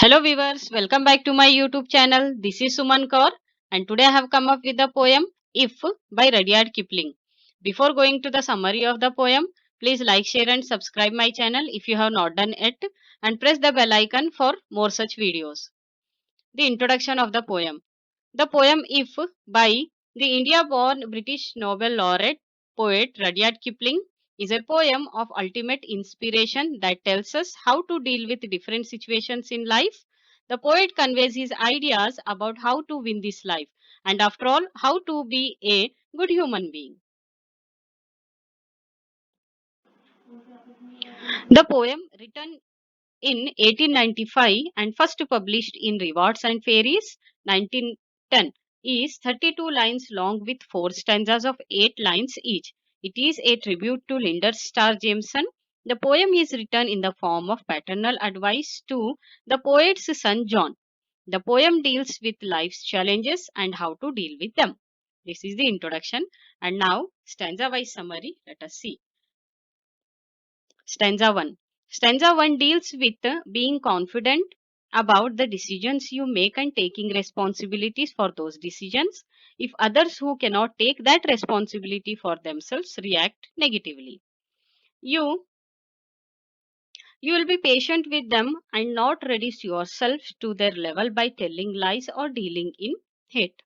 Hello viewers, welcome back to my YouTube channel. This is Suman Kaur and today I have come up with the poem If by Rudyard Kipling. Before going to the summary of the poem, please like, share and subscribe my channel if you have not done it and press the bell icon for more such videos. The introduction of the poem. The poem If by the India-born British Nobel laureate poet Rudyard Kipling is a poem of ultimate inspiration that tells us how to deal with different situations in life. The poet conveys his ideas about how to win this life and after all how to be a good human being. The poem written in 1895 and first published in Rewards and Fairies 1910 is 32 lines long with 4 stanzas of 8 lines each. It is a tribute to Lyndon Starr Jameson. The poem is written in the form of paternal advice to the poet's son John. The poem deals with life's challenges and how to deal with them. This is the introduction and now stanza wise summary. Let us see. Stanza 1. Stanza 1 deals with being confident about the decisions you make and taking responsibilities for those decisions. If others who cannot take that responsibility for themselves react negatively, you you will be patient with them and not reduce yourself to their level by telling lies or dealing in hate.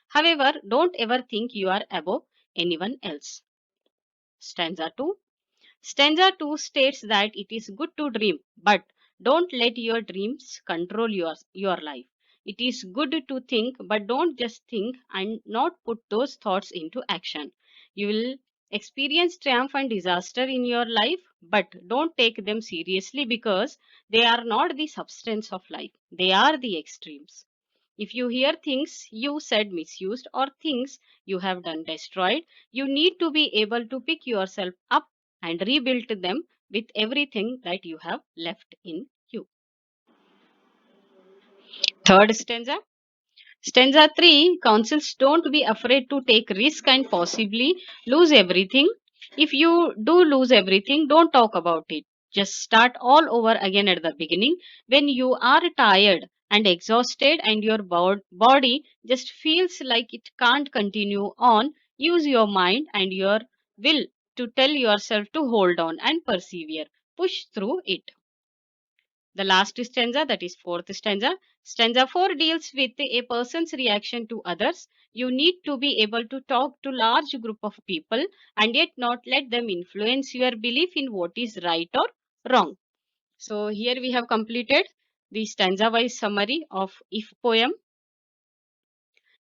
However, don't ever think you are above anyone else. Stanza 2. Stanza 2 states that it is good to dream, but don't let your dreams control your life. It is good to think, but don't just think and not put those thoughts into action. You will experience triumph and disaster in your life, but don't take them seriously because they are not the substance of life, they are the extremes. If you hear things you said misused or things you have done destroyed, you need to be able to pick yourself up and rebuild them with everything that you have left in you. Third stanza. Stanza 3 counsels don't be afraid to take risk and possibly lose everything. If you do lose everything, don't talk about it. Just start all over again at the beginning. When you are tired and exhausted and your body just feels like it can't continue on, use your mind and your will to tell yourself to hold on and persevere. Push through it. The last stanza, that is fourth stanza. Stanza 4 deals with a person's reaction to others. You need to be able to talk to large group of people and yet not let them influence your belief in what is right or wrong. So here we have completed the stanza wise summary of If poem.